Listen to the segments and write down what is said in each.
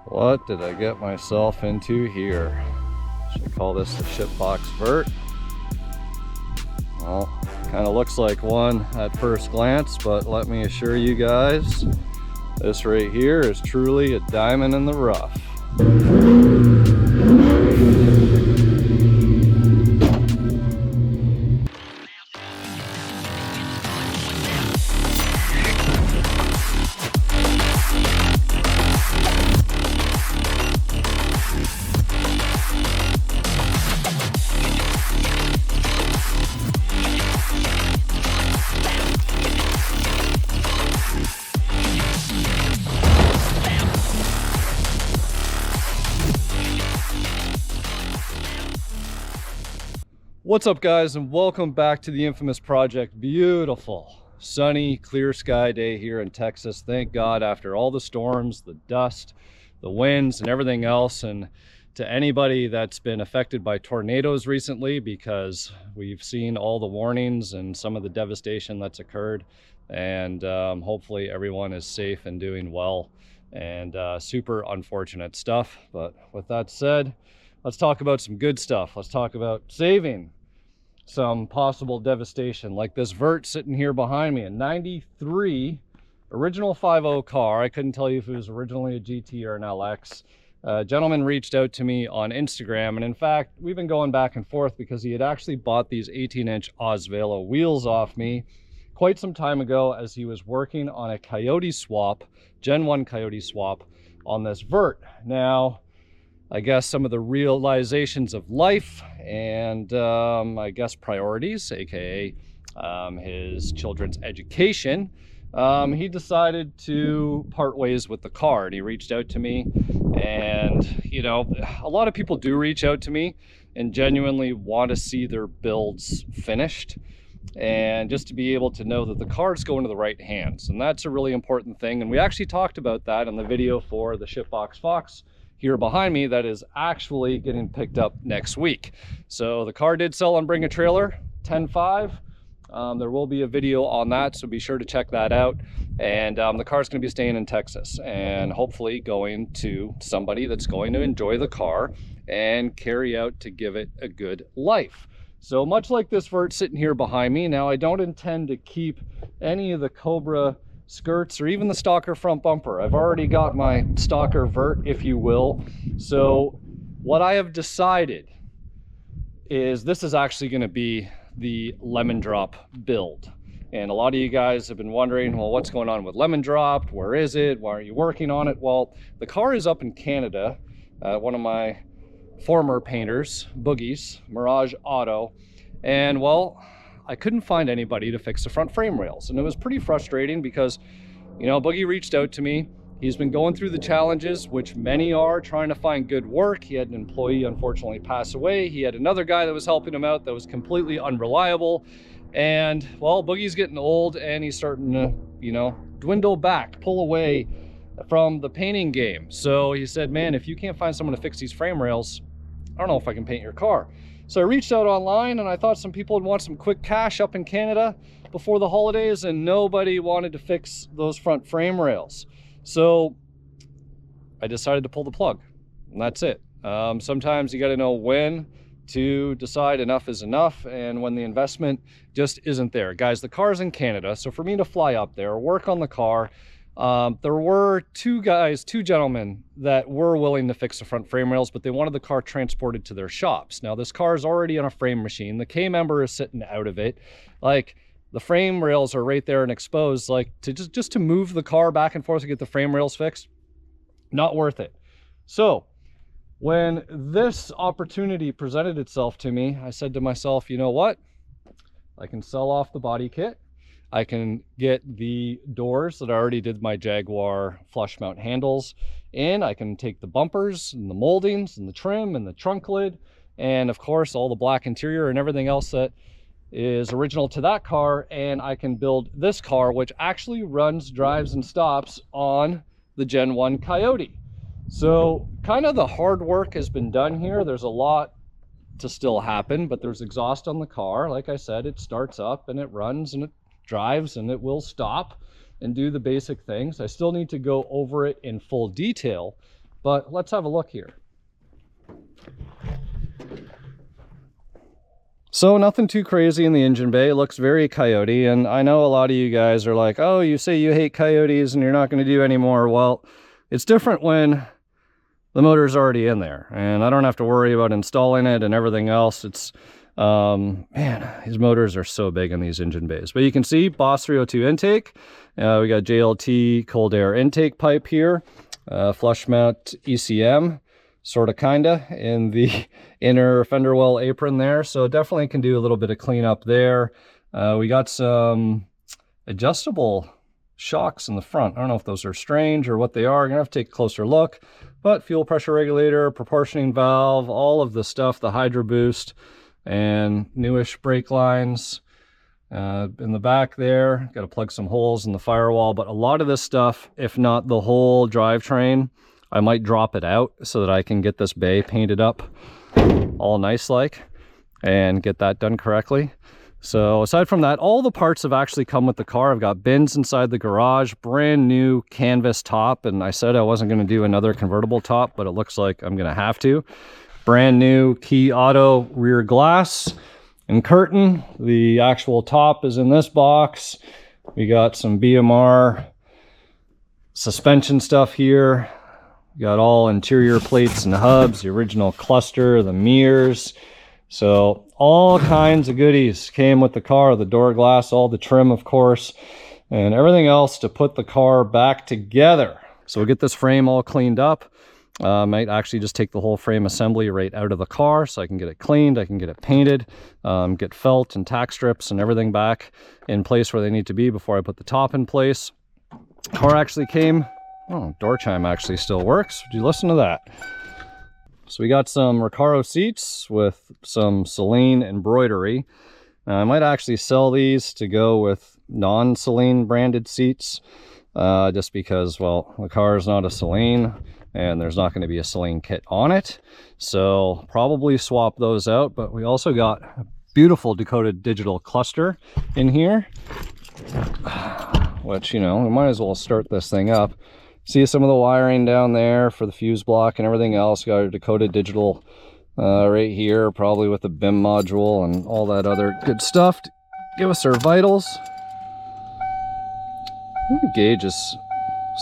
What did I get myself into here? Should I call this the shitbox vert? Well, kind of looks like one at first glance, but let me assure you guys, this right here is truly a diamond in the rough. What's up, guys, and welcome back to the infamous project. Beautiful sunny clear sky day here in Texas, thank God, after all the storms, the dust, the winds and everything else. And to anybody that's been affected by tornadoes recently, because we've seen all the warnings and some of the devastation that's occurred, and hopefully everyone is safe and doing well, and super unfortunate stuff. But with that said, let's talk about some good stuff. Let's talk about saving some possible devastation, like this vert sitting here behind me, a 93 original 5.0 car. I couldn't tell you if it was originally a GT or an LX. A gentleman reached out to me on Instagram, and in fact, we've been going back and forth because he had actually bought these 18-inch Osvelo wheels off me quite some time ago as he was working on a Coyote swap, Gen 1 Coyote swap on this vert. Now, I guess some of the realizations of life and I guess priorities, aka his children's education, he decided to part ways with the car, and he reached out to me. And you know, a lot of people do reach out to me and genuinely want to see their builds finished, and just to be able to know that the car is going to the right hands, and that's a really important thing. And we actually talked about that in the video for the Shitbox Fox here behind me that is actually getting picked up next week. So the car did sell on Bring a Trailer 10/5. There will be a video on that, so be sure to check that out. And the car is going to be staying in Texas and hopefully going to somebody that's going to enjoy the car and carry out to give it a good life. So much like this vert sitting here behind me. Now, I don't intend to keep any of the Cobra skirts or even the Stalker front bumper. I've already got my Stalker vert, if you will. So what I have decided is this is actually going to be the Lemon Drop build. And a lot of you guys have been wondering, well, what's going on with Lemon Drop? Where is it? Why aren't you working on it? Well, the car is up in Canada. One of my former painters, Boogie's Mirage Auto. And well, I couldn't find anybody to fix the front frame rails, and it was pretty frustrating because, you know, Boogie reached out to me. He's been going through the challenges, which many are, trying to find good work. He had an employee unfortunately pass away. He had another guy that was helping him out that was completely unreliable. And well, Boogie's getting old and he's starting to, you know, dwindle back, pull away from the painting game. So he said, man, if you can't find someone to fix these frame rails, I don't know if I can paint your car. So I reached out online, and I thought some people would want some quick cash up in Canada before the holidays, and nobody wanted to fix those front frame rails. So I decided to pull the plug, and that's it. Sometimes you got to know when to decide enough is enough, and when the investment just isn't there. Guys, the car's in Canada, so for me to fly up there, work on the car, there were two gentlemen that were willing to fix the front frame rails, but they wanted the car transported to their shops. Now, this car is already on a frame machine. The K-member is sitting out of it. Like, the frame rails are right there and exposed. Like, to just to move the car back and forth to get the frame rails fixed, not worth it. So when this opportunity presented itself to me, I said to myself, you know what? I can sell off the body kit. I can get the doors that I already did my Jaguar flush mount handles in. I can take the bumpers and the moldings and the trim and the trunk lid, and of course all the black interior and everything else that is original to that car, and I can build this car, which actually runs, drives, and stops on the Gen 1 Coyote. So kind of the hard work has been done here. There's a lot to still happen, but there's exhaust on the car. Like I said, it starts up and it runs and it drives and it will stop and do the basic things. I still need to go over it in full detail, but let's have a look here. So nothing too crazy in the engine bay. It looks very Coyote, and I know a lot of you guys are like, oh, you say you hate Coyotes and you're not going to do any more. Well, it's different when the motor's already in there and I don't have to worry about installing it and everything else. It's man, these motors are so big in these engine bays. But you can see Boss 302 intake. We got JLT cold air intake pipe here, flush mount ECM, sort of kinda, in the inner fender well apron there. So definitely can do a little bit of cleanup there. We got some adjustable shocks in the front. I don't know if those are strange or what they are. I'm gonna have to take a closer look. But fuel pressure regulator, proportioning valve, all of the stuff, the Hydro Boost, and newish brake lines. In the back there, got to plug some holes in the firewall, but a lot of this stuff, if not the whole drivetrain, I might drop it out so that I can get this bay painted up all nice like and get that done correctly. So aside from that, all the parts have actually come with the car. I've got bins inside the garage, brand new canvas top, and I said I wasn't going to do another convertible top, but it looks like I'm going to have to. Brand new key auto rear glass and curtain. The actual top is in this box. We got some BMR suspension stuff here. We got all interior plates and hubs, the original cluster, the mirrors. So all kinds of goodies came with the car, the door glass, all the trim, of course, and everything else to put the car back together. So we'll get this frame all cleaned up. Might actually just take the whole frame assembly right out of the car so I can get it cleaned, I can get it painted, get felt and tack strips and everything back in place where they need to be before I put the top in place. Car actually came, oh, door chime actually still works. Would you listen to that? So we got some Recaro seats with some Celine embroidery. Now, I might actually sell these to go with non-Celine branded seats, just because, well, the car is not a Celine and there's not going to be a Celine kit on it. So probably swap those out, but we also got a beautiful Dakota digital cluster in here, which, you know, we might as well start this thing up. See some of the wiring down there for the fuse block and everything else. Got a Dakota digital right here, probably with the BIM module and all that other good stuff to give us our vitals. The gauge is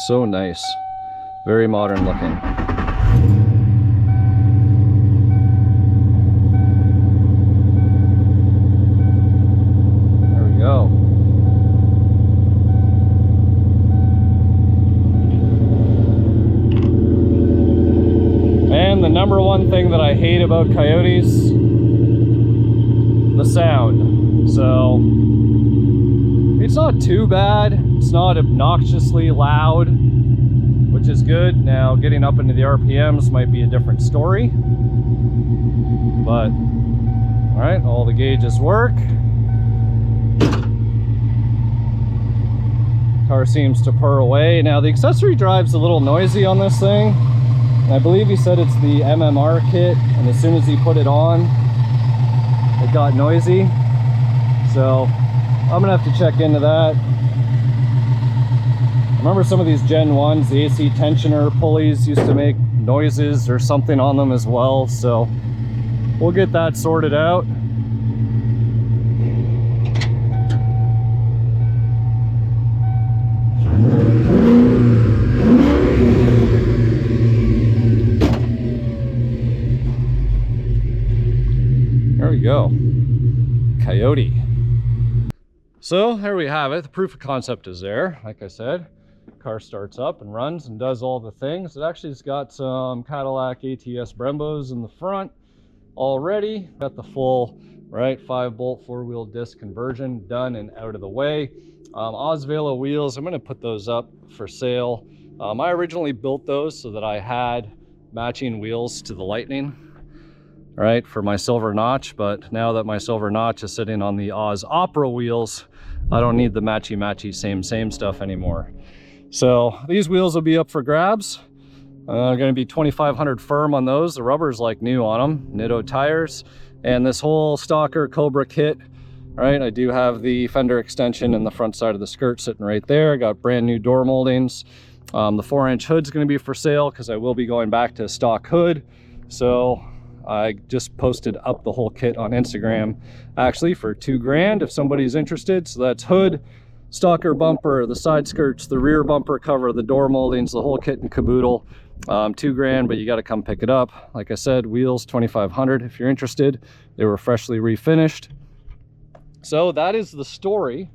so nice, very modern looking. There we go. And the number one thing that I hate about Coyotes, the sound. So it's not too bad. It's not obnoxiously loud, which is good. Now getting up into the RPMs might be a different story, but all right, all the gauges work. Car seems to purr away. Now the accessory drive's a little noisy on this thing. I believe he said it's the MMR kit, and as soon as he put it on, it got noisy. So I'm gonna have to check into that. I remember some of these Gen 1s, the AC tensioner pulleys used to make noises or something on them as well. So we'll get that sorted out. There we go. Coyote. So there we have it. The proof of concept is there. Like I said, car starts up and runs and does all the things. It actually has got some Cadillac ATS Brembos in the front already. Got the full, right, 5-bolt 4-wheel disc conversion done and out of the way. Osvelo wheels, I'm going to put those up for sale. I originally built those so that I had matching wheels to the Lightning, right, for my Silver Notch, but now that my Silver Notch is sitting on the Oz Opera wheels, I don't need the matchy same stuff anymore. So these wheels will be up for grabs. Going to be 2,500 firm on those. The rubber's like new on them, Nitto tires, and this whole Stalker Cobra kit. Right, I do have the fender extension and the front side of the skirt sitting right there. Got brand new door moldings. The 4-inch hood's going to be for sale because I will be going back to stock hood. So I just posted up the whole kit on Instagram actually for $2,000 if somebody's interested. So that's hood, stalker bumper, the side skirts, the rear bumper cover, the door moldings, the whole kit and caboodle. $2,000, but you got to come pick it up. Like I said, wheels $2,500 if you're interested. They were freshly refinished. So that is the story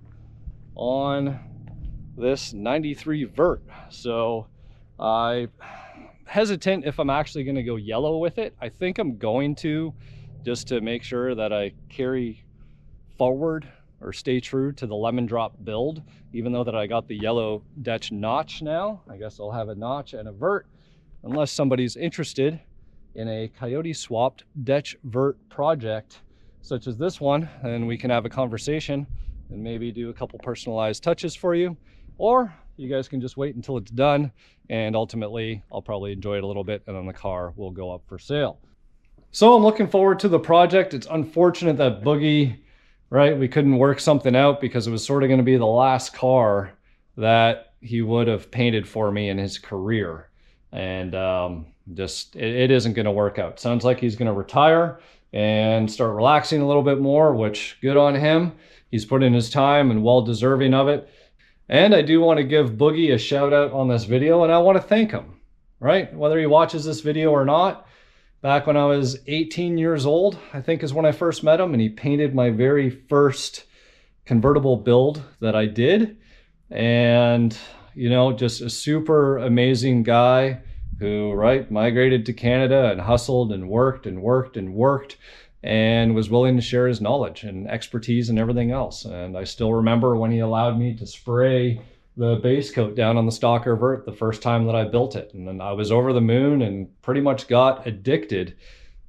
on this 93 Vert. So I'm hesitant if I'm actually going to go yellow with it. I think I'm going to, just to make sure that I carry forward or stay true to the lemon drop build, even though that I got the yellow Dutch notch now. I guess I'll have a notch and a Vert, unless somebody's interested in a Coyote swapped Dutch Vert project such as this one, and we can have a conversation and maybe do a couple personalized touches for you. Or you guys can just wait until it's done, and ultimately I'll probably enjoy it a little bit, and then the car will go up for sale. So I'm looking forward to the project. It's unfortunate that Boogie, right, we couldn't work something out because it was sort of going to be the last car that he would have painted for me in his career. And it isn't going to work out. Sounds like he's going to retire and start relaxing a little bit more, which good on him. He's put in his time and well deserving of it. And I do want to give Boogie a shout out on this video, and I want to thank him, right? Whether he watches this video or not, back when I was 18 years old, I think is when I first met him, and he painted my very first convertible build that I did. And, you know, just a super amazing guy who, right, migrated to Canada and hustled and worked and worked and worked, and was willing to share his knowledge and expertise and everything else. And I still remember when he allowed me to spray the base coat down on the Stalker Vert the first time that I built it. And then I was over the moon and pretty much got addicted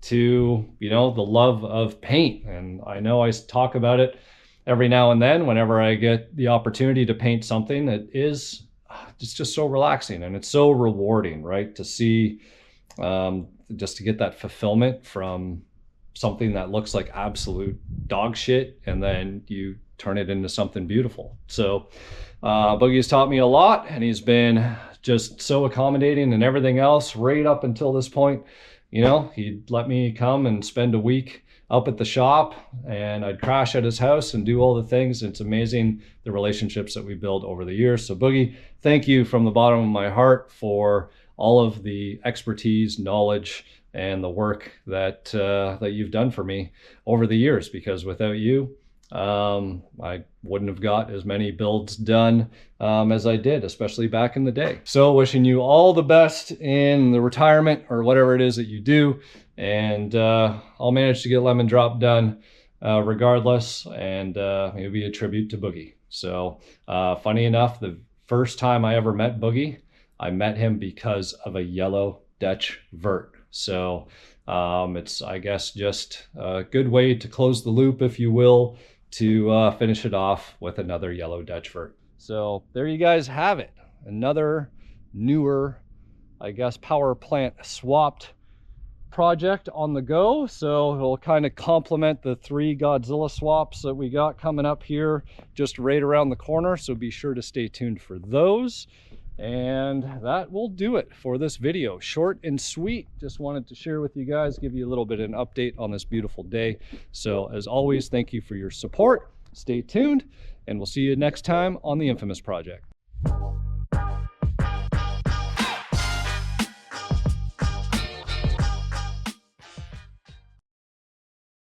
to, you know, the love of paint. And I know I talk about it every now and then whenever I get the opportunity to paint something that is, it's just so relaxing and it's so rewarding, right? To see, just to get that fulfillment from something that looks like absolute dog shit, and then you turn it into something beautiful. So Boogie's taught me a lot, and he's been just so accommodating and everything else right up until this point. You know, he'd let me come and spend a week up at the shop, and I'd crash at his house and do all the things. It's amazing the relationships that we build over the years. So Boogie, thank you from the bottom of my heart for all of the expertise, knowledge, and the work that that you've done for me over the years, because without you, I wouldn't have got as many builds done as I did, especially back in the day. So wishing you all the best in the retirement or whatever it is that you do. And I'll manage to get lemon drop done regardless, and maybe a tribute to Boogie. So funny enough, the first time I ever met Boogie, I met him because of a yellow Dutch Vert. So it's, I guess, just a good way to close the loop, if you will, to finish it off with another yellow Dutch Vert. So there you guys have it. Another newer, I guess, power plant swapped project on the go. So it'll kind of complement the 3 Godzilla swaps that we got coming up here just right around the corner. So be sure to stay tuned for those. And that will do it for this video. Short and sweet. Just wanted to share with you guys, give you a little bit of an update on this beautiful day. So as always, thank you for your support. Stay tuned, and we'll see you next time on the Infamous Project.